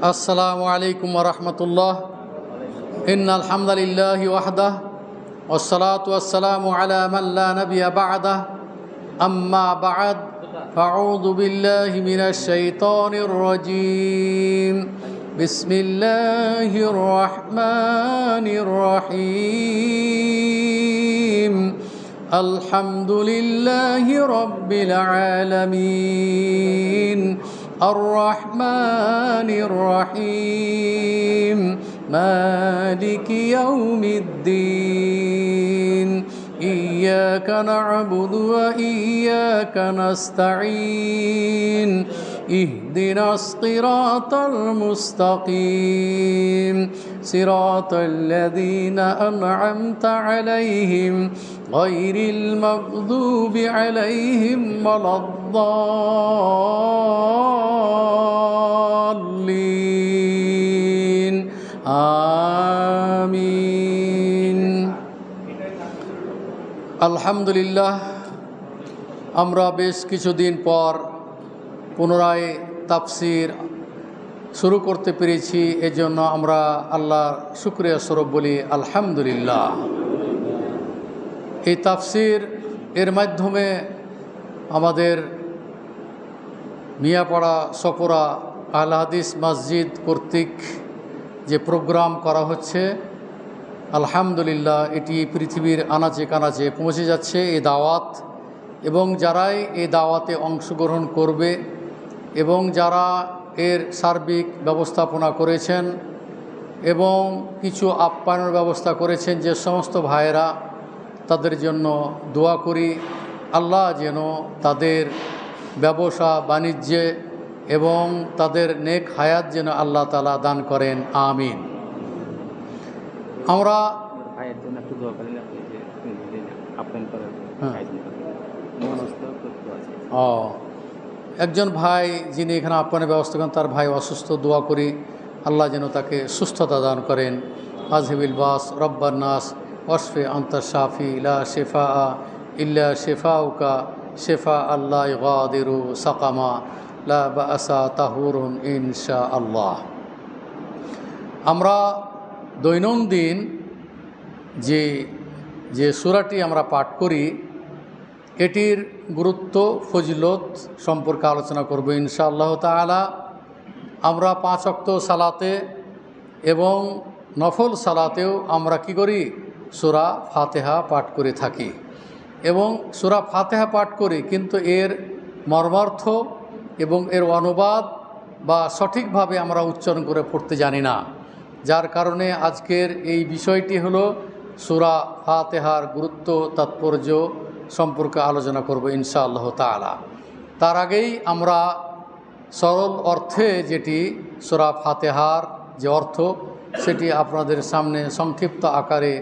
আসসালামু আলাইকুম ওয়া রাহমাতুল্লাহ। ইন্নাল হামদালিল্লাহি ওয়াহদাহ ওয়াসসালাতু ওয়াসসালামু আলা মান লা নাবিয়্যা বা'দাহ। আম্মা বা'দ, ফাআউযু বিল্লাহি মিনাশ শাইতানির রাজীম। বিসমিল্লাহির রাহমানির রহিম। আলহামদুলিল্লাহি রাব্বিল আলামিন। الرحمن الرحيم مالك يوم الدين إياك نعبد وإياك نستعين اهدنا الصراط المستقيم صراط الذين أنعمت عليهم غير المغضوب عليهم ولا الضالين آمين। আলহামদুলিল্লাহ, আমরা বেশ কিছুদিন পর পুনরায় তাফসির শুরু করতে পেরেছি। এজন্য আমরা আল্লাহর শুকরিয়া স্বরূপ বলি আলহামদুলিল্লাহ। এই তাফসির এর মাধ্যমে আমাদের মিয়াপাড়া সফরা আল হাদিস মসজিদ কর্তৃক যে প্রোগ্রাম করা হচ্ছে, আলহামদুলিল্লাহ এটি পৃথিবীর আনাচে কানাচে পৌঁছে যাচ্ছে এই দাওয়াত, এবং যারাই এই দাওয়াতে অংশগ্রহণ করবে এবং যারা এর সার্বিক ব্যবস্থাপনা করেছেন এবং কিছু আপ্যায়নের ব্যবস্থা করেছেন, যে সমস্ত ভাইয়েরা, তাদের জন্য দোয়া করি আল্লাহ যেন তাদের ব্যবসা বাণিজ্যে এবং তাদের নেক হায়াত যেন আল্লাহ তাআলা দান করেন, আমিন। আমরা একজন ভাই যিনি এখানে আপ্যায়নের ব্যবস্থা করেন, তার ভাই অসুস্থ, দোয়া করি আল্লাহ যেন তাকে সুস্থতা দান করেন। আজহিবিল বাস রব্বান নাস ওয়াশফি আনতা শাফি লা শিফা ইল্লা শিফাউকা শিফা আল্লাহ ইগাদিরু সাকামা লা বাসা তাহুরুন ইনশাআল্লাহ। আমরা দৈনন্দিন যে সূরাটি আমরা পাঠ করি, এটির গুরুত্ব ফজিলত সম্পর্কে আলোচনা করব ইনশাআল্লাহ তাআলা। আমরা 5 ওয়াক্ত সালাতে এবং নফল সালাতেও আমরা কি করি? সূরা ফাতিহা পাঠ করে থাকি এবং সূরা ফাতিহা পাঠ করি, কিন্তু এর মর্মার্থ এবং এর অনুবাদ বা সঠিকভাবে আমরা উচ্চারণ করে পড়তে জানি না, যার কারণে আজকের এই বিষয়টি হলো সূরা ফাতিহার গুরুত্ব তাৎপর্য সম্পর্কে আলোচনা করব ইনশাআল্লাহ তাআলা। তার আগেই আমরা সরল অর্থে যেটি সূরা ফাতিহার যে অর্থ, সেটি আপনাদের সামনে সংক্ষিপ্ত আকারে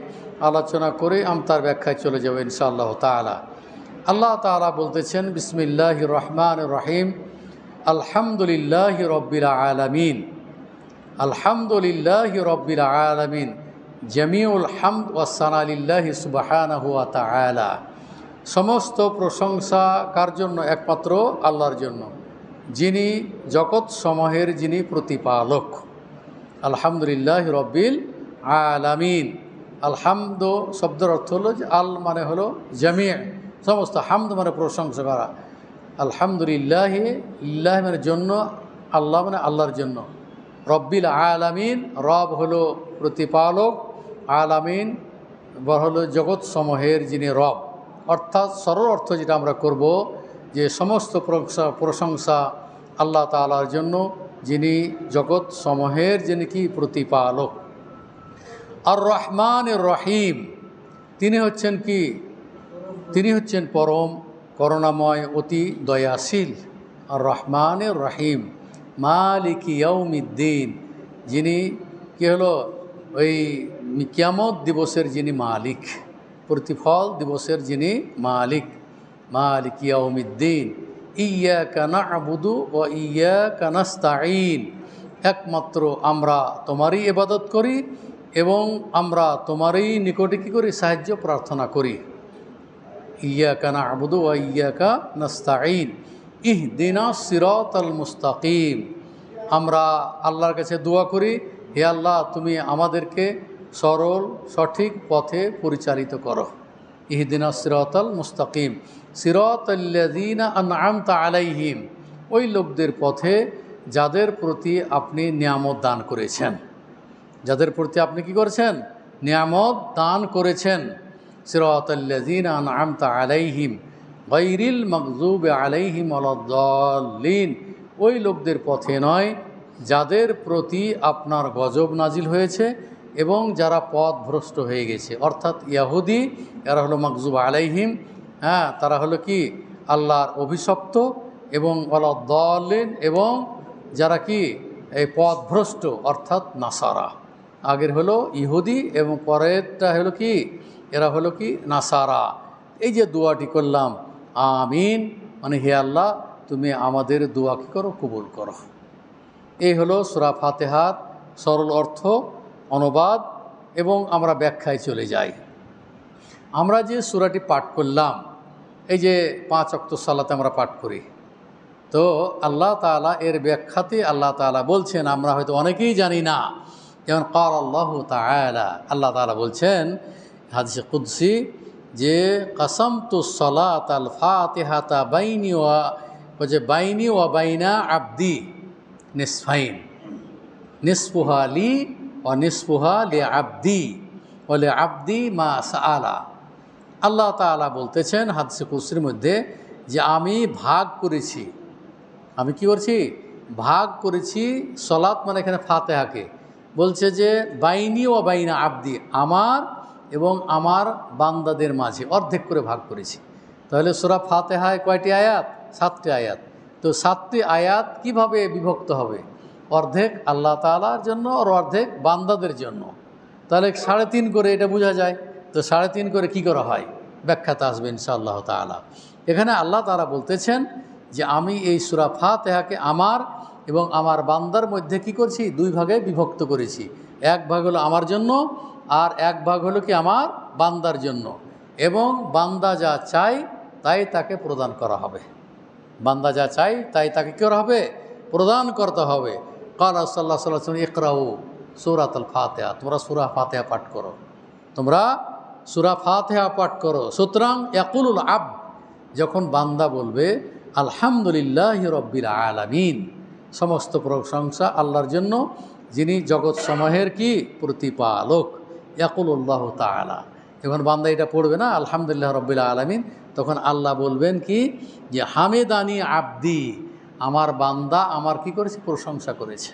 আলোচনা করে আমি তার ব্যাখ্যায় চলে যাব ইনশাআল্লাহ তাআলা। আল্লাহ তাআলা বলতেছেন, বিসমিল্লাহির রহমানির রহিম, আলহামদুলিল্লাহি রব্বিল আলামিন। আলহামদুলিল্লাহি রব্বিল আলামিন, জামিউল হামদ ওয়াস সানা লিল্লাহি সুবহানাহু ওয়া তাআলা। সমস্ত প্রশংসা কার জন্য? একমাত্র আল্লাহর জন্য, যিনি জগৎ সমূহের যিনি প্রতিপালক। আলহামদুলিল্লাহি রব্বিল আলামিন। আলহামদ শব্দের অর্থ হলো যে আল মানে হলো জামি', সমস্ত, হামদ মানে প্রশংসা করা। আলহামদুলিল্লাহি, লিল্লাহি মানে জন্য, আল্লাহ মানে আল্লাহর জন্য। রব্বিল আলামিন, রব হলো প্রতিপালক, আলামিন হলো জগৎ সমূহের যিনি রব। অর্থাৎ সরল অর্থ যেটা আমরা করব, যে সমস্ত প্রশংসা আল্লাহ তাআলার জন্য, যিনি জগৎ সমূহের যিনি কি প্রতিপালক। আর রহমানির রহিম, তিনি হচ্ছেন কি? তিনি হচ্ছেন পরম করুণাময়, অতি দয়াশীল। আর রহমানির রহিম, মালিক ইয়াউমিদ্দিন, যিনি কি হলো? ওই কিয়ামত দিবসের যিনি মালিক, প্রতিফল দিবসের যিনি মালিক। মালিক ইয়াউমিদ্দিন, ইয়্যাকা না'বুদু ওয়া ইয়্যাকা নাস্তাঈন, একমাত্র আমরা তোমারই ইবাদত করি এবং আমরা তোমারই নিকটে কী করি? সাহায্য প্রার্থনা করি। ইয়্যাকা না'বুদু ওয়া ইয়্যাকা নাস্তাঈন ইহদিনাস সিরাতাল মুস্তাকিম, আমরা আল্লাহর কাছে দোয়া করি, হে আল্লাহ তুমি আমাদেরকে সরল সঠিক পথে পরিচালিত করো। ইহদিনাস সিরাতাল মুস্তাকিম সিরাতাল্লাযীনা আনআমতা আলাইহিম, ওই লোকদের পথে যাদের প্রতি আপনি নিয়ামত দান করেছেন, যাদের প্রতি আপনি কি করেছেন? নিয়ামত দান করেছেন। সিরাতাল্লাযীনা আনআমতা আলাইহিম গায়রিল মাগযুবি আলাইহিম ওয়ালাদ-দাল্লিন, ওই লোকদের পথে নয় যাদের প্রতি আপনার গজব নাজিল হয়েছে এবং যারা পথভ্রষ্ট হয়ে গেছে, অর্থাৎ ইয়াহুদি, এরা হলো মাগযুব আলাইহিম, হ্যাঁ, তারা হলো কি আল্লাহর অভিশপ্ত, এবং ওয়ালাদ-দাল্লিন, এবং যারা কি এই পথভ্রষ্ট অর্থাৎ নাসারা। আগের হলো ইহুদি এবং পরেরটা হলো কি, এরা হলো কি নাসারা। এই যে দোয়াটি করলাম, আমিন, মানে হে আল্লাহ তুমি আমাদের দোয়া কি করো, কবুল করো। এই হলো সূরা ফাতিহার সরল অর্থ, অনুবাদ, এবং আমরা ব্যাখ্যায় চলে যাই। আমরা যে সূরাটি পাঠ করলাম, এই যে 5 ওয়াক্ত সালাতে আমরা পাঠ করি, তো আল্লাহ তাআলা এর ব্যাখ্যাতে আল্লাহ তাআলা বলছেন, আমরা হয়তো অনেকেই জানি না, যেমন ক্বাল আল্লাহু তাআলা, আল্লাহ তাআলা বলছেন হাদিসে কুদসি যে কাসামতুস সালাতাল ফাতিহাতা বাইনি ওয়া বাইনা আবদি নিসফাইন নিসফুহা লি ওয়া নিসফুহা লি আবদি ওয়া লি আবদি মা সাআলা। আল্লাহ তাআলা বলতেছেন হাদিসে কুদসির মধ্যে যে আমি ভাগ করেছি, আমি কি করছি? ভাগ করেছি। সলাত মানে এখানে ফাতিহাকে বলছে যে বাইনি ওয়া বাইনা আবদি, আমার এবং আমার বান্দাদের মাঝে অর্ধেক করে ভাগ করেছি। তাহলে সূরা ফাতিহায় কয়টি আয়াত? 7টি আয়াত। তো 7টি আয়াত কিভাবে বিভক্ত হবে? অর্ধেক আল্লাহ তাআলার জন্য আর অর্ধেক বান্দাদের জন্য। তাহলে 3.5 করে এটা বোঝা যায়। তো 3.5 করে কি করা হয়? ব্যাখ্যাতে আসবে ইনশাআল্লাহ তাআলা। এখানে আল্লাহ তাআলা বলতেছেন যে আমি এই সূরা ফাতিহাকে আমার এবং আমার বান্দার মধ্যে কি করছি? 2 ভাগে বিভক্ত করেছি। এক ভাগ হলো আমার জন্য, আর এক ভাগ হলো কি আমার বান্দার জন্য, এবং বান্দা যা চাই তাই তাকে প্রদান করা হবে। বান্দা যা চাই তাই তাকে কী করা হবে? প্রদান করতে হবে। ক্বালা সাল্লাল্লাহু আলাইহি ওয়াসাল্লাম ইকরাউ সূরাতুল ফাতিহা, তোমরা সূরা ফাতিহা পাঠ করো, তোমরা সূরা ফাতিহা পাঠ করো। সুতরাং ইয়াকুলুল আবদ, যখন বান্দা বলবে আলহামদুলিল্লাহি রাব্বিল আলামিন, সমস্ত প্রশংসা আল্লাহর জন্য যিনি জগৎ সমূহের কি প্রতিপালক, ইয়াকুলুল্লাহু তাআলা, যখন বান্দা এটা পড়বে না আলহামদুলিল্লাহ রাব্বিল আলামিন, তখন আল্লাহ বলবেন কি যে হামেদানি আবদি, আমার বান্দা আমার কি করেছে? প্রশংসা করেছে।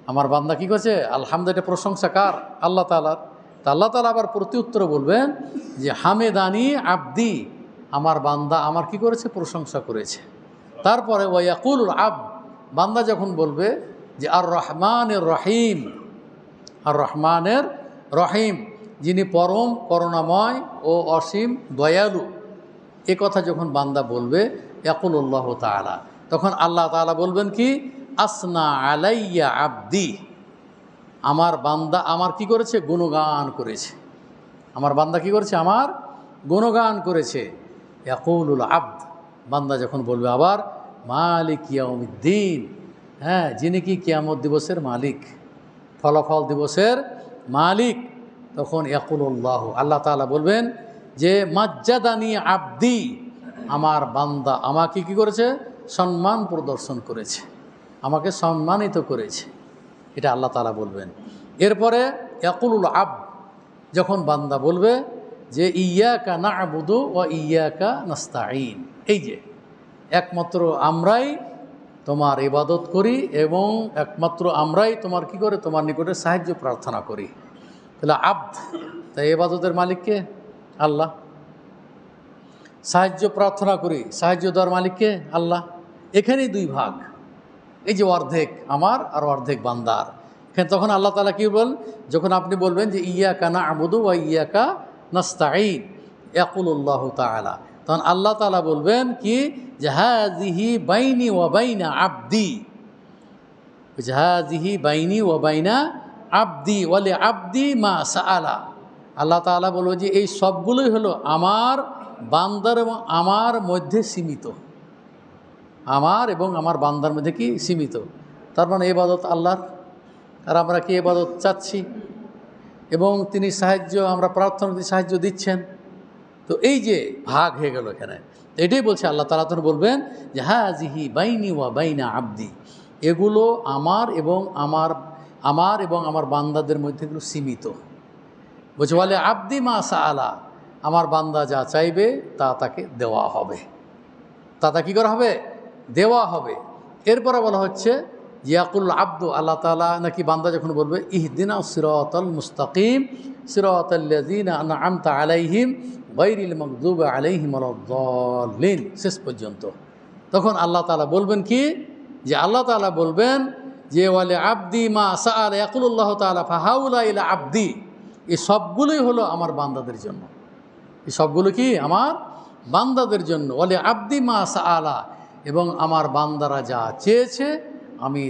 আমার বান্দা কি করেছে? আলহামদুলিল্লাহ, প্রশংসা কার? আল্লাহ তাআলার। তা আল্লাহ তাআলা আবার প্রতি উত্তরে বলবেন যে হামেদানি আবদি, আমার বান্দা আমার কি করেছে? প্রশংসা করেছে। তারপরে ওয়ায়াকুলুল আবদ, বান্দা যখন বলবে যে আর রহমানের রহিম, আর রহমানের রহিম, যিনি পরম করুণাময় ও অসীম দয়ালু, এ কথা যখন বান্দা বলবে ইয়াকুলুল্লাহু তাআলা, তখন আল্লাহ তাআলা বলবেন কি আসনা আলাইয়া আবদি, আমার বান্দা আমার কি করেছে? গুণগান করেছে। আমার বান্দা কি করেছে? আমার গুণগান করেছে। ইয়াকুলুল আবদ, বান্দা যখন বলবে আবার মালিক ইয়াউমিদ্দিন, হ্যাঁ, যিনি কি কিয়ামত দিবসের মালিক, ফলাফল দিবসের মালিক, তখন ইয়াকুলুল্লাহ, আল্লাহ তাআলা বলবেন যে মাজ্জাদানি আবদি, আমার বান্দা আমাকে কি করেছে? সম্মান প্রদর্শন করেছে, আমাকে সম্মানিত করেছে। এটা আল্লাহ তাআলা বলবেন। এরপরে ইয়াকুলুল আবদ, যখন বান্দা বলবে যে ইয়াকা না'বুদু ওয়া ইয়াকা নাস্তাঈন, এই যে একমাত্র আমরাই তোমার ইবাদত করি এবং একমাত্র আমরাই তোমার কি করে? তোমার নিকটে সাহায্য প্রার্থনা করি। তাহলে আবদ, তাই ইবাদতের মালিককে? আল্লাহ। সাহায্য প্রার্থনা করি, সাহায্য দেওয়ার মালিককে? আল্লাহ। এখানেই 2 ভাগ, এই যে অর্ধেক আমার আর অর্ধেক বান্দার। এখানে তখন আল্লাহ তাআলা কি বল? যখন আপনি বলবেন যে ইয়াকা না'বুদু ওয়া ইয়াকা নাস্তাঈন, ইয়াকুলুল্লাহু তাআলা, তখন আল্লাহ তাআলা বলবেন কি যে হাযিহি বাইনি ওয়া বাইনা আবদি, হাযিহি বাইনি ওয়া বাইনা আবদি ওয়া লি আবদি মা সাআলা। আল্লাহ তাআলা বলবে যে এই সবগুলোই হলো আমার বান্দার এবং আমার মধ্যে সীমিত, আমার এবং আমার বান্দার মধ্যে কি সীমিত। তার মানে ইবাদত আল্লাহর, আর আমরা কি ইবাদত চাচ্ছি এবং তিনি সাহায্য, আমরা প্রার্থনা দিয়ে সাহায্য দিচ্ছেন। তো এই যে ভাগ হয়ে গেল এখানে, এটাই বলছে আল্লাহ তাআলা তখন বলবেন যে হাযিহি বাইনি ওয়া বাইনা আবদি, এগুলো আমার এবং আমার বান্দাদের মধ্যে এগুলো সীমিত। বলছে বলে আবদি মা সাআলা, আমার বান্দা যা চাইবে তা তাকে দেওয়া হবে, তা কী করা হবে? দেওয়া হবে। এরপরে বলা হচ্ছে ইয়াকুল আব্দু, আল্লাহ তাআলা নাকি বান্দা যখন বলবে ইহদিনা সিরাতাল মুস্তাকিম সিরাতাল্লাযীনা আনআমতা আলাইহিম গায়রিল মাগদুবি আলাইহিম ওয়ালাদ-দাল্লিন, শেষ পর্যন্ত। তখন আল্লাহ তাআলা বলবেন কি, যে আল্লাহ তাআলা বলবেন যে ওয়ালি আবদি মা সাআলা ইয়াকুলুল্লাহ তাআলা ফাহাউলা ইলা আবদি, এই সবগুলোই হলো আমার বান্দাদের জন্য। এই সবগুলো কি আমার বান্দাদের জন্য। ওয়ালি আবদি মা সাআলা, এবং আমার বান্দারা যা চেয়েছে আমি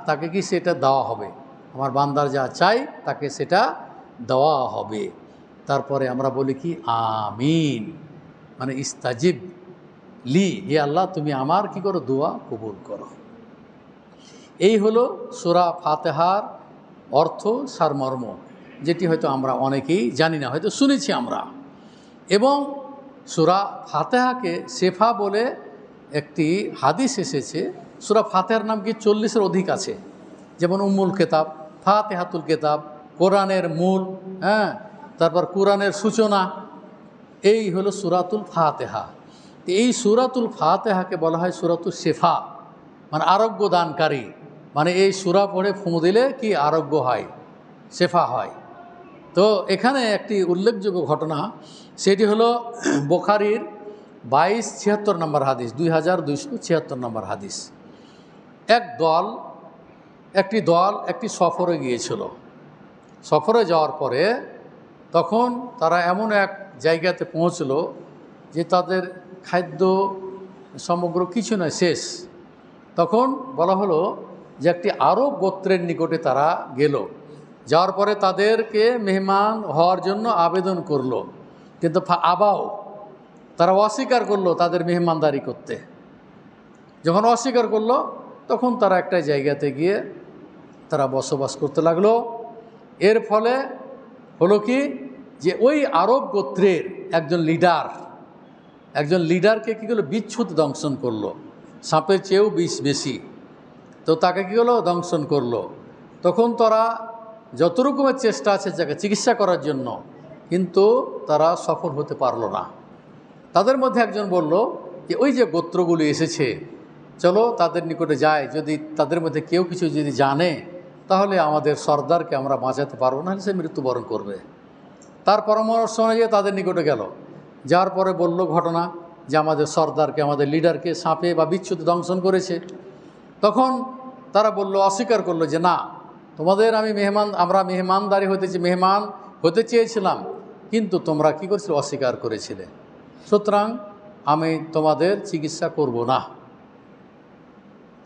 তাকে কি সেটা দেওয়া হবে। আমার বান্দার যা চাই তাকে সেটা দেওয়া হবে। তারপরে আমরা বলি কি আমিন, মানে ইস্তাজিব লি, হে আল্লাহ তুমি আমার কি করো, দোয়া কবুল করো। এই হলো সূরা ফাতিহার অর্থ সারমর্ম, যেটি হয়তো আমরা অনেকেই জানি না, হয়তো শুনেছি আমরা। এবং সূরা ফাতিহাকে শেফা বলে একটি হাদিস এসেছে। সূরা ফাতিহার নাম কি 40-এর অধিক আছে, যেমন উম্মুল কিতাব, ফাতিহাতুল কিতাব, কোরআনের মূল, তারপর কোরআনের সূচনা, এই হলো সূরাতুল ফাতিহা। এই সূরাতুল ফাতিহাকে বলা হয় সূরাতুল শেফা, মানে আরোগ্য দানকারী। মানে এই সূরা পড়ে ফুঁ দিলে কি আরোগ্য হয়, শেফা হয়। তো এখানে একটি উল্লেখযোগ্য ঘটনা, সেটি হলো বুখারীর 2276 নম্বর হাদিস, 2276 নম্বর হাদিস। একটি দল একটি সফরে গিয়েছিল। সফরে যাওয়ার পরে তখন তারা এমন এক জায়গাতে পৌঁছলো যে তাদের খাদ্য সমগ্র কিছু নয়, শেষ। তখন বলা হলো যে একটি আরব গোত্রের নিকটে তারা গেল। যাওয়ার পরে তাদেরকে মেহমান হওয়ার জন্য আবেদন করলো, কিন্তু আবাও, তারা অস্বীকার করলো তাদের মেহমানদারি করতে। যখন অস্বীকার করলো তখন তারা একটা জায়গাতে গিয়ে তারা বসবাস করতে লাগলো। এর ফলে হলো কি, যে ওই আরব গোত্রের একজন লিডারকে কী করলো, বিচ্ছুত দংশন করলো, সাপের চেয়েও বিষ বেশি। তো তাকে কী হলো, দংশন করলো। তখন তারা যত রকমের চেষ্টা আছে যাকে চিকিৎসা করার জন্য, কিন্তু তারা সফল হতে পারলো না। তাদের মধ্যে একজন বলল যে ওই যে গোত্রগুলি এসেছে, চলো তাদের নিকটে যায়, যদি তাদের মধ্যে কেউ কিছু যদি জানে তাহলে আমাদের সর্দারকে আমরা বাঁচাতে পারবো, না হলে সে মৃত্যুবরণ করবে। তার পরামর্শ অনুযায়ী তাদের নিকটে গেল। যাওয়ার পরে বলল ঘটনা যে আমাদের সর্দারকে, আমাদের লিডারকে সাপে বা বিচ্ছুত দংশন করেছে। তখন তারা বলল, অস্বীকার করলো যে না, তোমাদের আমরা মেহমান হতে চেয়েছিলাম, কিন্তু তোমরা কি করেছিলে, অস্বীকার করেছিলে, সুতরাং আমি তোমাদের চিকিৎসা করব না।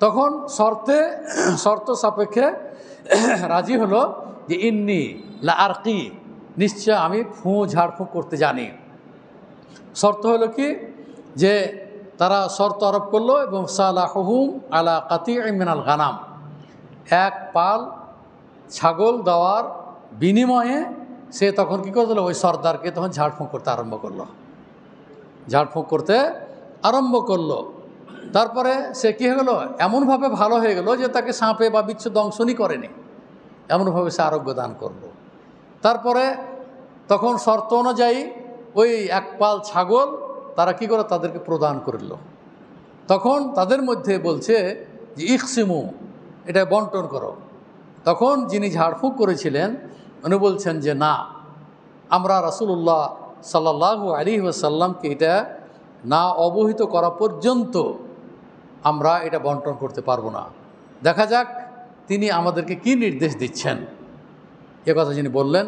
তখন শর্ত সাপেক্ষে রাজি হলো যে ইন্নি লা আরকি, নিশ্চয় আমি ঝাড়ফুঁক করতে জানি। শর্ত হলো কি, যে তারা শর্ত আরোপ করলো এবং সালাহুম আলা কাতিইন মিনাল গানাম, এক পাল ছাগল দেওয়ার বিনিময়ে সে তখন কী করে দিল, ওই সর্দারকে তখন ঝাড়ফুঁক করতে আরম্ভ করলো। তারপরে সে কী হয়ে গেলো, এমনভাবে ভালো হয়ে গেল যে তাকে সাপে বা বিচ্ছু দংশনই করেনি, এমনভাবে সে আরোগ্য দান করলো। তারপরে তখন শর্ত অনুযায়ী ওই এক পাল ছাগল তারা কী করে, তাদেরকে প্রদান করল। তখন তাদের মধ্যে বলছে যে ইকসিমু, এটা বন্টন করো। তখন যিনি ঝাড়ফুঁক করেছিলেন উনি বলছেন যে না, আমরা রাসূলুল্লাহ সাল্লাল্লাহু আলাইহি ওয়াসাল্লামকে এটা না অবহিত করা পর্যন্ত আমরা এটা বন্টন করতে পারবো না, দেখা যাক তিনি আমাদেরকে কি নির্দেশ দিচ্ছেন। এ কথা যিনি বললেন,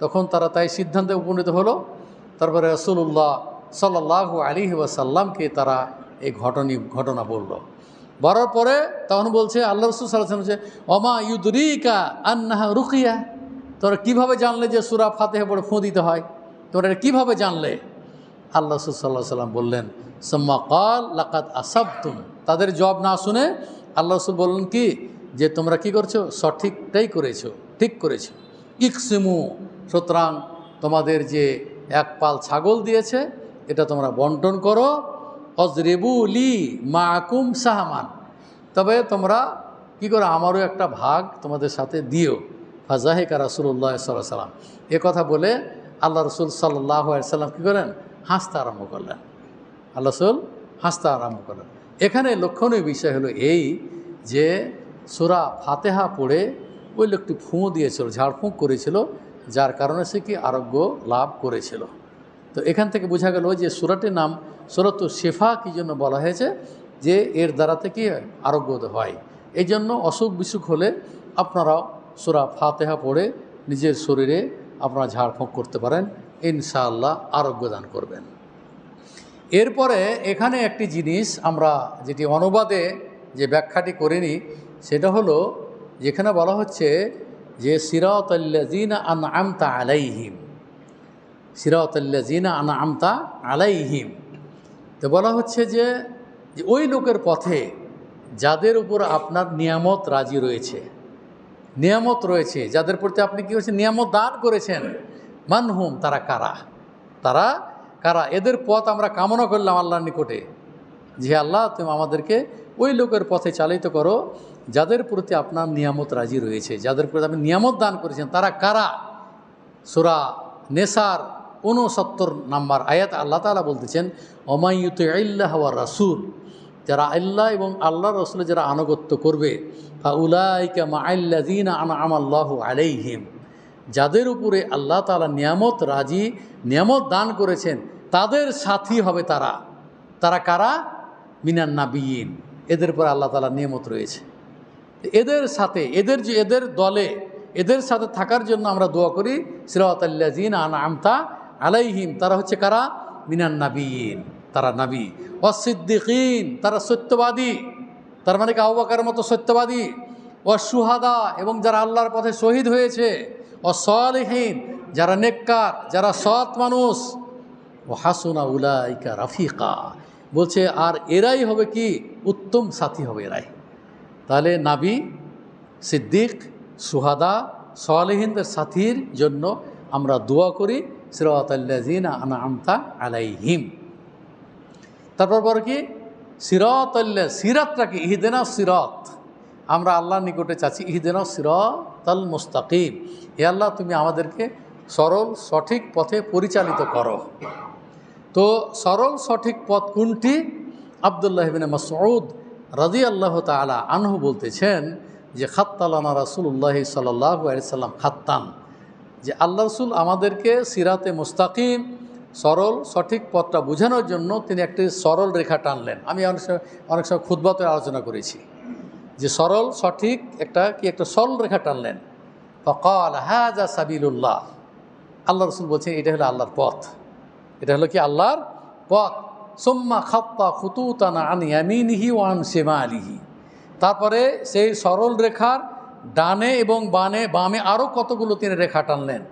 তখন তারা তাই সিদ্ধান্তে উপনীত হলো। তারপরে রাসূলুল্লাহ সাল্লাল্লাহু আলাইহি ওয়াসাল্লামকে তারা এই ঘটনা বলার পরে তখন বলছে, আল্লাহ রাসূল সাল্লাল্লাহু আলাইহি ওয়াসাল্লাম বলছে, ওমা ইউদরিকা আন্নাহা রুকিয়া, তোমরা কীভাবে জানলে যে সূরা ফাতিহা পড়ে ফুঁ দিতে হয়, তোমরা এটা কীভাবে জানলে? আল্লাহ রাসূল সাল্লাল্লাহু আলাইহি ওয়াসাল্লাম বললেন, সুম্মা ক্বাল লাকাদ আসাবতুম, তাদের জবাব না শুনে আল্লাহ রসুল বললেন কি যে তোমরা কি করছো, সঠিকটাই করেছো, ঠিক করেছো। ইকসিমু, সুতরাং তোমাদের যে এক পাল ছাগল দিয়েছে এটা তোমরা বন্টন করো। অজরেবু লি মাকুম সাহামান, তবে তোমরা কি করো, আমারও একটা ভাগ তোমাদের সাথে দিও। ফাজাহিকা রাসূলুল্লাহ সাল্লাল্লাহু আলাইহি ওয়াসাল্লাম, এ কথা বলে আল্লাহ রসুল সাল্লাল্লাহু আলাইহি ওয়াসাল্লাম কী করেন, হাসতে আরম্ভ করলেন। আল্লাহ রসুল হাসতে আরম্ভ করলেন। এখানে লক্ষণীয় বিষয় হলো এই যে সূরা ফাতিহা পড়ে ওই লোকটি ফুঁ দিয়েছিল, ঝাড়ফুঁক করেছিল, যার কারণে সে কি আরোগ্য লাভ করেছিল। তো এখান থেকে বোঝা গেল যে সূরাটির নাম সূরাতুশ শিফা কী জন্য বলা হয়েছে, যে এর দ্বারা থেকে আরোগ্য হয়। এই জন্য অসুখ বিসুখ হলে আপনারাও সূরা ফাতিহা পড়ে নিজের শরীরে আপনারা ঝাড়ফুঁক করতে পারেন, ইনশাআল্লাহ আরোগ্য দান করবেন। এরপরে এখানে একটি জিনিস আমরা যেটি অনুবাদে যে ব্যাখ্যাটি করিনি, সেটা হলো যেখানে বলা হচ্ছে যে সিরাতাল্লাযীনা আনআমতা আলাইহিম, সিরাতাল্লাযীনা আনআমতা আলাইহিম, তো বলা হচ্ছে যে ওই লোকের পথে যাদের উপর আপনার নিয়ামত রাজি রয়েছে, নিয়ামত রয়েছে, যাদের প্রতি আপনি কী করেছেন, নিয়ামত দান করেছেন। মানহুম, তারা কারা, তারা কারা, এদের পথ আমরা কামনা করলাম আল্লাহর নিকটে, যে আল্লাহ তুমি আমাদেরকে ওই লোকের পথে চালিত করো যাদের প্রতি আপনার নিয়ামত রাজি রয়েছে, যাদের প্রতি আপনি নিয়ামত দান করেছেন, তারা কারা। সূরা নেসার 69 নম্বর আয়াত আল্লাহ তাআলা বলতেছেন, ওমাই ইউতিইল্লাহ ওয়া রাসূল, যারা আল্লাহ এবং আল্লাহ রসুলের যারা আনুগত্য করবে, ফাউলাইকা মাআল্লাযীনা আনআমাল্লাহু আলাইহিম, যাদের উপরে আল্লাহ তাআলা নিয়ামত রাজি, নিয়ামত দান করেছেন, তাদের সাথী হবে তারা। তারা কারা, মিনান নাবিয়িন, এদের উপর আল্লাহ তাআলা নিয়ামত রয়েছে, এদের সাথে, এদের দলে, এদের সাথে থাকার জন্য আমরা দোয়া করি। সিরাতাল্লাযীনা আনআমতা আলাইহিম, তারা হচ্ছে কারা, মিনান নাবিয়িন, তারা নবী, ওয়াসিদ্দিকিন, তারা সত্যবাদী, তার মানে কি আবু বকরের মতো সত্যবাদী, ওয়াশুহাদা, এবং যারা আল্লাহর পথে শহীদ হয়েছে, ওয়াসসালিহিন, যারা নেককার, যারা সৎ মানুষ, ওয়াহাসুনা উলাইকা রাফিকা, বলছে আর এরাই হবে কি, উত্তম সাথী হবে এরাই। তাহলে নবী, সিদ্দিক, সুহাদা, সালেহিনদের সাথীর জন্য আমরা দোয়া করি, সিরাতাল্লাযীনা আনআমতা আলাইহিম। তারপর পরে কি, সিরাতটা কি, ইহদিনা সিরাত, আমরা আল্লাহর নিকটে চাচ্ছি ইহদিনা সিরাতাল মুস্তাকিম, হে আল্লাহ তুমি আমাদেরকে সরল সঠিক পথে পরিচালিত করো। তো সরল সঠিক পথ কোনটি? আব্দুল্লাহ ইবনে মাসউদ রাদিয়াল্লাহু তাআলা আনহু বলতেছেন যে খাত্তালানা রাসূলুল্লাহ সাল্লাল্লাহু আলাইহি সাল্লাম খাত্তান, যে আল্লাহ রসুল আমাদেরকে সিরাতে মুস্তাকিম, সরল সঠিক পথটা বোঝানোর জন্য তিনি একটি সরল রেখা টানলেন। আমি অনেক সময় খুতবাতে আলোচনা করেছি যে সরল সঠিক একটা সরল রেখা টানলেন। ফাকাল হাযা সাবিলুল্লাহ, আল্লাহ রসুল বলছেন এটা হলো আল্লাহর পথ, এটা হলো কি আল্লাহর পথ। সুম্মা খাত্তা খুতুতান আন ইয়ামিনিহি ওয়া আন শিমালিহি, তারপরে সেই সরল রেখার ডানে এবং বামে আরও কতগুলো তিনি রেখা টানলেন।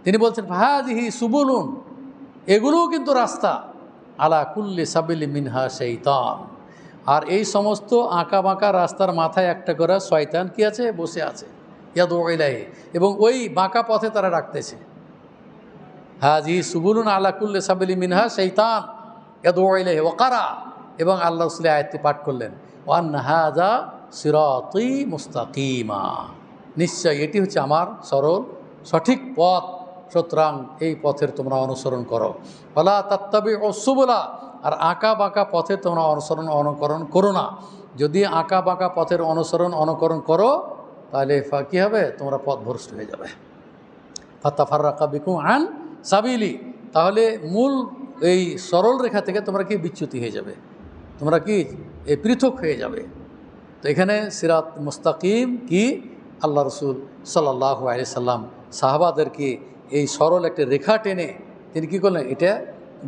তিনি বলছেন হাযিহি সুবুলুন, এগুলোও কিন্তু রাস্তা, আলা কুল্লি সাবিলি মিনহা শাইতান, আর এই সমস্ত আঁকা বাঁকা রাস্তার মাথায় একটা করে শয়তান কি আছে, বসে আছে, ইয়াদউ ইলাইহি, এবং ওই বাঁকা পথে তারা রাখতেছে। হাযিহি সুবুলুন আলা কুল্লি সাবিলি মিনহা শাইতান ইয়াদউ ইলাইহি ওয়াকারা, এবং আল্লাহ রাসূল আয়াতটি পাঠ করলেন, ওয়া আন্না হাযা সিরাতি মুস্তাকিমা, নিশ্চয় এটি হচ্ছে আমার সরল সঠিক পথ, সুতরাং এই পথের তোমরা অনুসরণ করো। ওয়ালা তাত্তাবিউস সুবুলা, আর আঁকা বাঁকা পথে তোমরা অনুকরণ করো না। যদি আঁকা বাঁকা পথের অনুকরণ করো তাহলে কী হবে, তোমরা পথভ্রষ্ট হয়ে যাবে। ফাতাফাররাকা বিকুম আন সাবিলি, তাহলে মূল এই সরল রেখা থেকে তোমরা কি বিচ্যুতি হয়ে যাবে, তোমরা কি পৃথক হয়ে যাবে। তো এখানে সিরাত মুস্তাকিম কি, আল্লাহ রসুল সাল্লাল্লাহু আলাইহি সাল্লাম সাহাবাদেরকে এই সরল একটা রেখা টেনে তিনি কী করলেন, এটা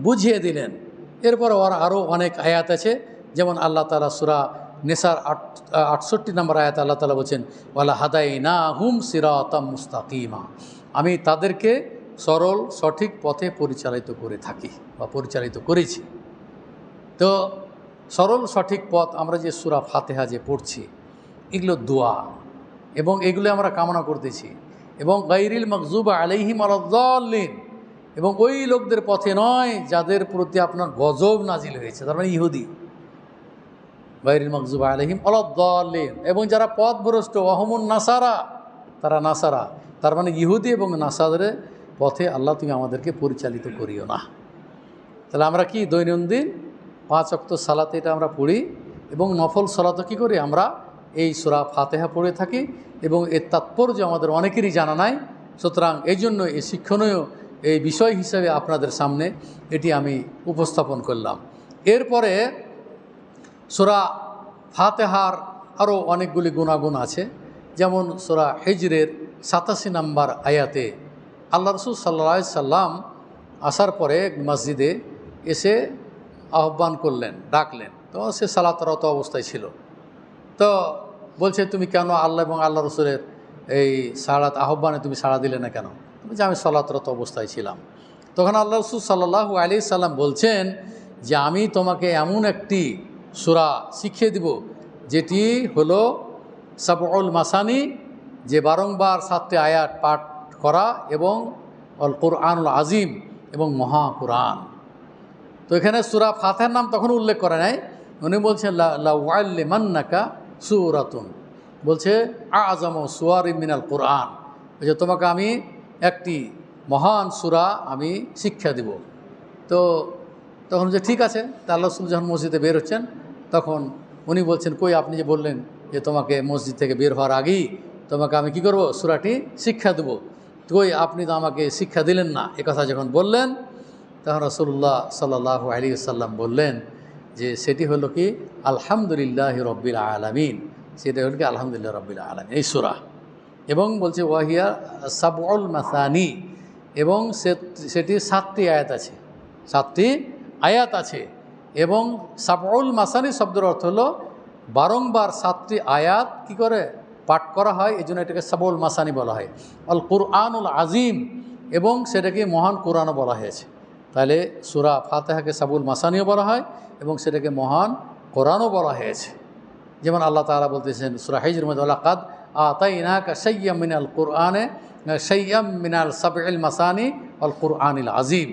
বুঝিয়ে দিলেন। এরপরে আরও অনেক আয়াত আছে, যেমন আল্লাহ তাআলা সূরা নেসার 68 নম্বর আয়াত আল্লাহ তাআলা বলছেন, ওয়ালা হাদাইনাহুম সিরাতাম মুস্তাকিমা, আমি তাদেরকে সরল সঠিক পথে পরিচালিত করে থাকি বা পরিচালিত করেছি। তো সরল সঠিক পথ আমরা যে সূরা ফাতিহা যে পড়ছি, এগুলো দোয়া, এবং এগুলো আমরা কামনা করতেছি। এবং গায়রিল মাগযুবা আলাইহিম ওয়ালাদ-দাল্লিন, এবং ওই লোকদের পথে নয় যাদের প্রতি আপনার গজব নাজিল হয়েছে, তার মানে ইহুদি। গায়রিল মাগযুবা আলাইহিম ওয়ালাদ-দাল্লিন, এবং যারা পথভ্রষ্ট, ওয়াহুমুন নাসারা, তারা নাসারা, তার মানে ইহুদি এবং নাসারাদের পথে আল্লাহ তুমি আমাদেরকে পরিচালিত করিও না। তাহলে আমরা কি দৈনন্দিন 5 ওয়াক্ত সালাতে এটা আমরা পড়ি, এবং নফল সালাতও কী করি আমরা এই সূরা ফাতিহা পড়ে থাকি, এবং এর তাৎপর্য আমাদের অনেকেরই জানা নাই। সুতরাং এই জন্য এই শিক্ষণীয় এই বিষয় হিসেবে আপনাদের সামনে এটি আমি উপস্থাপন করলাম। এরপরে সূরা ফাতিহার আরও অনেকগুলি গুণাগুণ আছে। যেমন সূরা হিজরের 87 নম্বর আয়াতে আল্লাহ রাসূল সাল্লাল্লাহু আলাইহি সাল্লাম আসার পরে মসজিদে এসে আহ্বান করলেন, ডাকলেন। তো সে সালাতরত অবস্থায় ছিল। তো বলছে, তুমি কেন আল্লাহ এবং আল্লাহ রসুলের এই সালাত আহ্বানে তুমি সাড়া দিলে না কেন? যে আমি সালাতরত অবস্থায় ছিলাম। তখন আল্লাহ রসুল সাল্লাল্লাহু আলাইহি সাল্লাম বলছেন যে আমি তোমাকে এমন একটি সূরা শিখিয়ে দিব যেটি হলো সাবউল মাসানি, যে বারংবার 7টি আয়াত পাঠ করা, এবং আল কুরআনুল আজিম, এবং মহা কুরআন। তো এখানে সূরা ফাতিহার নাম তখন উল্লেখ করে নাই। উনি বলছেন লা উআল্লিমান্নাকা সূরাতুন, বলছে আযমু সুওয়ারি মিনাল কুরআন, যে তোমাকে আমি একটি মহান সূরা আমি শিক্ষা দিব। তো তখন যে ঠিক আছে। তা আল্লাহ রাসূল যখন মসজিদে বের হচ্ছেন, তখন উনি বলছেন, কই আপনি যে বললেন যে তোমাকে মসজিদ থেকে বের হওয়ার আগেই তোমাকে আমি কি করব, সূরাটি শিক্ষা দেব, কই আপনি তো আমাকে শিক্ষা দিলেন না। এ কথা যখন বললেন, তখন রাসূলুল্লাহ সাল্লাল্লাহু আলাইহি ওয়াসাল্লাম বললেন যে সেটি হলো কি আলহামদুলিল্লাহি রাব্বিল আলামিন, সেটা হলো কি আলহামদুলিল্লাহ রাব্বিল আলামিন এই সূরা। এবং বলছে ওয়াহিয়া সাবউল মাসানি, এবং সেটি 7টি আয়াত আছে, 7টি আয়াত আছে। এবং সাবউল মাসানি শব্দের অর্থ হলো বারংবার 7টি আয়াত কি করে পাঠ করা হয়, এই জন্য এটাকে সাবউল মাসানি বলা হয়। আল কুরআনুল আজিম, এবং সেটাকে মহান কোরআনও বলা হয়েছে। তাহলে সূরা ফাতিহাকে সাবউল মাসানিও বলা হয়, এবং সেটাকে মহান কোরআনও বলা হয়েছে। যেমন আল্লাহ তাআলা বলতেছেন সূরা হিজরের মধ্যে, লাকাদ আতাইনাকা শাইয়্যাম মিনাল কুরআনে শাইয়্যাম মিনাল সাবউল মাসানি আল কুরআনিল আজিম,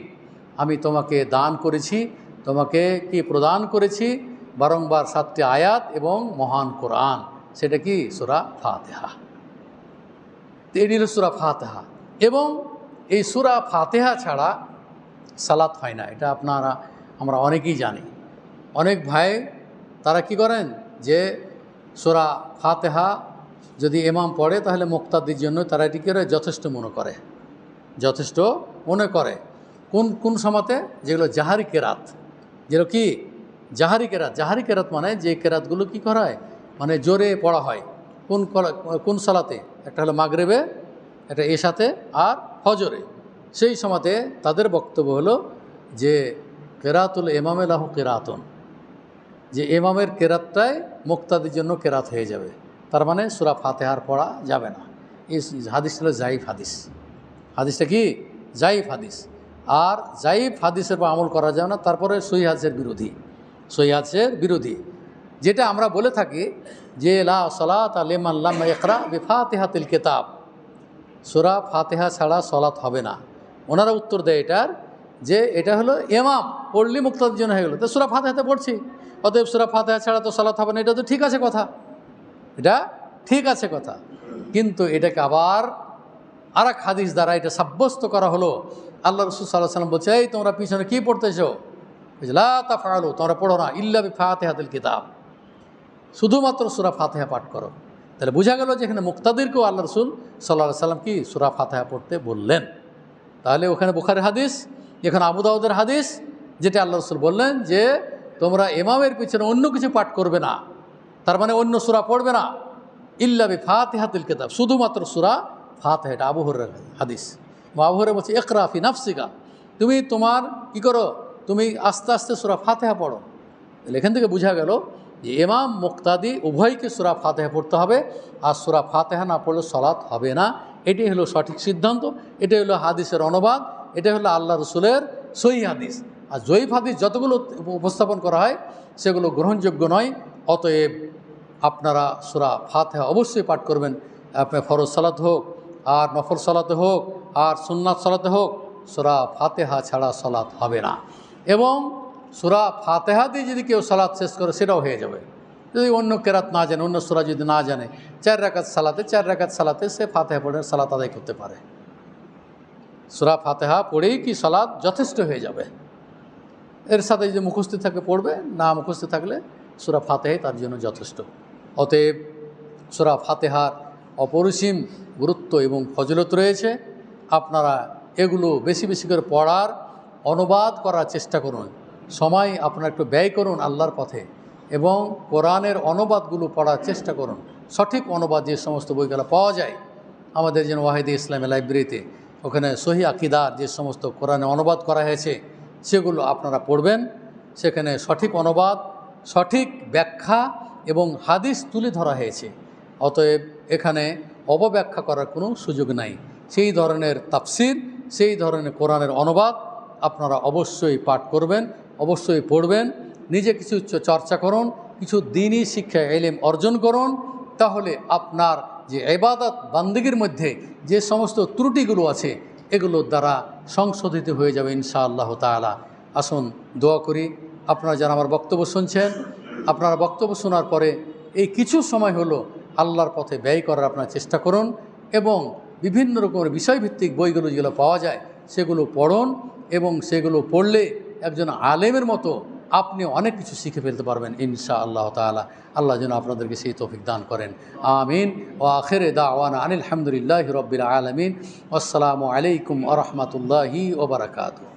আমি তোমাকে দান করেছি, তোমাকে কি প্রদান করেছি বারংবার 7টি আয়াত এবং মহান কোরআন, সেটা কি সূরা ফাতিহা। এটি হলো সূরা ফাতিহা। এবং এই সূরা ফাতিহা ছাড়া সালাত হয় না, এটা আমরা অনেকেই জানি। অনেক ভাই তারা কি করেন যে সূরা ফাতিহা যদি ইমাম পড়ে তাহলে মুক্তাদির জন্য তারা এটি করে যথেষ্ট মনে করে, যথেষ্ট মনে করে। কোন সময়তে? যেগুলো জাহারি কেরাত, যেগুলো কি জাহারি কেরাত। জাহারি কেরাত মানে যে কেরাতগুলো কি করা হয়, মানে জোরে পড়া হয়। কোন সালাতে? একটা হলো মাগরিবে, একটা এশাতে, আর ফজরে। সেই সময়তে তাদের বক্তব্য হলো যে কেরাতুল ইমামে লাহু কেরাতুন, যে ইমামের কেরাতটাই মুক্তাদির জন্য কেরাত হয়ে যাবে। তার মানে সূরা ফাতিহার পড়া যাবে না। এই হাদিস হলো জাইফ হাদিস। হাদিসটা কি জাইফ হাদিস। আর জাইফ হাদিসের উপর আমল করা যাবে না। তারপরে সহিহ হাদিসের বিরোধী, সহিহ হাদিসের বিরোধী। যেটা আমরা বলে থাকি যে লা সালাতা লিমান লাম ইয়াকরা বিফাতিহাতিল কিতাব, সূরা ফাতিহা ছাড়া সালাত হবে না। ওনারা উত্তর দেয় এটার যে এটা হলো ইমাম পড়লি মুক্তাদির জন্য হয়ে গেল, তো সূরা ফাতিহাতে পড়ছি, অতএব সূরা ফাতিহা ছাড়া তো সালাত হবে না। এটা তো ঠিক আছে কথা, এটা ঠিক আছে কথা। কিন্তু এটাকে আবার আর এক হাদিস দ্বারা এটা সাব্যস্ত করা হলো। আল্লাহ রাসূল সাল্লাল্লাহু আলাইহি ওয়াসাল্লাম বলছে, এই তোমরা পিছনে কি পড়তেছো, লা তাফআলু, তোমরা পড়ো না, ইল্লা বিফাতিহাতিল কিতাব, শুধুমাত্র সূরা ফাতিহা পাঠ করো। তাহলে বোঝা গেল যে এখানে মুক্তাদিরকেও আল্লাহ রাসূল সাল্লাল্লাহু আলাইহি ওয়াসাল্লাম কি সূরা ফাতিহা পড়তে বললেন। তাহলে ওখানে বুখারীর হাদিস, এখানে আবু দাউদের হাদিস, যেটা আল্লাহ রাসূল বললেন যে তোমরা ইমামের পিছনে অন্য কিছু পাঠ করবে না, তার মানে অন্য সূরা পড়বে না, ইল্লা বিফাতিহাতিল কিতাব, শুধুমাত্র সূরা ফাতিহা। এটা আবু হুরায়রার হাদিস। আবু হুরায়রা বলছে ইকরা ফি নাফসিকা, তুমি তোমার কি করো, তুমি আস্তে আস্তে সূরা ফাতিহা পড়ো। তাহলে এখান থেকে বোঝা গেল যে ইমাম মুক্তাদি উভয়কে সূরা ফাতিহা পড়তে হবে, আর সূরা ফাতিহা না পড়লে সালাত হবে না। এটাই হলো সঠিক সিদ্ধান্ত, এটাই হলো হাদিসের অনুবাদ, এটা হলো আল্লাহ রসুলের সহিহ হাদিস। আর জয়ীফ হাদিস যতগুলো উপস্থাপন করা হয় সেগুলো গ্রহণযোগ্য নয়। অতএব আপনারা সূরা ফাতিহা অবশ্যই পাঠ করবেন। আপনার ফরজ সালাত হোক আর নফল সালাতে হোক আর সুন্নাত সালাতে হোক, সূরা ফাতিহা ছাড়া সালাত হবে না। এবং সূরা ফাতিহা দিয়ে যদি কেউ সালাত শেষ করে সেটাও হয়ে যাবে। যদি অন্য কেরাত না জানে, অন্য সূরা যদি না জানে, 4 রাকাত সালাতে সে ফাতিহা পড়ে সালাত আদায় করতে পারে। সূরা ফাতিহা পড়েই কি সালাত যথেষ্ট হয়ে যাবে। এর সাথে যদি মুখস্থ থাকে পড়বে, না মুখস্থ থাকলে সূরা ফাতিহাই তার জন্য যথেষ্ট। অতএব সূরা ফাতিহার অপরিসীম গুরুত্ব এবং ফজিলত রয়েছে। আপনারা এগুলো বেশি বেশি করে পড়ার, অনুবাদ করার চেষ্টা করুন। সময় আপনারা একটু ব্যয় করুন আল্লাহর পথে এবং কোরআনের অনুবাদগুলো পড়ার চেষ্টা করুন। সঠিক অনুবাদ যে সমস্ত বইগুলো পাওয়া যায় আমাদের যেন ওয়াহিদে ইসলামী লাইব্রেরিতে, ওখানে সহি আকিদার যে সমস্ত কোরআনে অনুবাদ করা হয়েছে সেগুলো আপনারা পড়বেন। সেখানে সঠিক অনুবাদ, সঠিক ব্যাখ্যা এবং হাদিস তুলে ধরা হয়েছে। অতএব এখানে অপব্যাখ্যা করার কোনো সুযোগ নাই। সেই ধরনের তাফসির, সেই ধরনের কোরআনের অনুবাদ আপনারা অবশ্যই পাঠ করবেন, অবশ্যই পড়বেন। নিজে কিছু চর্চা করুন, কিছু দ্বীনি শিক্ষা ইলম অর্জন করুন। তাহলে আপনার যে ইবাদত বান্দেগীর মধ্যে যে সমস্ত ত্রুটিগুলো আছে এগুলোর দ্বারা সংশোধিত হয়ে যাবে ইনশাআল্লাহ তাআলা। আসুন দোয়া করি। আপনারা যারা আমার বক্তব্য শুনছেন, আপনারা বক্তব্য শোনার পরে এই কিছু সময় হলো আল্লাহর পথে ব্যয় করার আপনারা চেষ্টা করুন এবং বিভিন্ন রকমের বিষয়ভিত্তিক বইগুলো যেগুলো পাওয়া যায় সেগুলো পড়ুন এবং সেগুলো পড়লে একজন আলেমের মতো আপনি অনেক কিছু শিখে ফেলতে পারবেন ইনশাআল্লাহ তাআলা। আল্লাহ যেন আপনাদেরকে সেই তৌফিক দান করেন। আমিন। ওয়া আখিরে দাওয়ানা আনিল হামদুলিল্লাহি রাব্বিল আলামিন। আসসালামু আলাইকুম ওয়া রাহমাতুল্লাহি ওয়া বারাকাতুহু।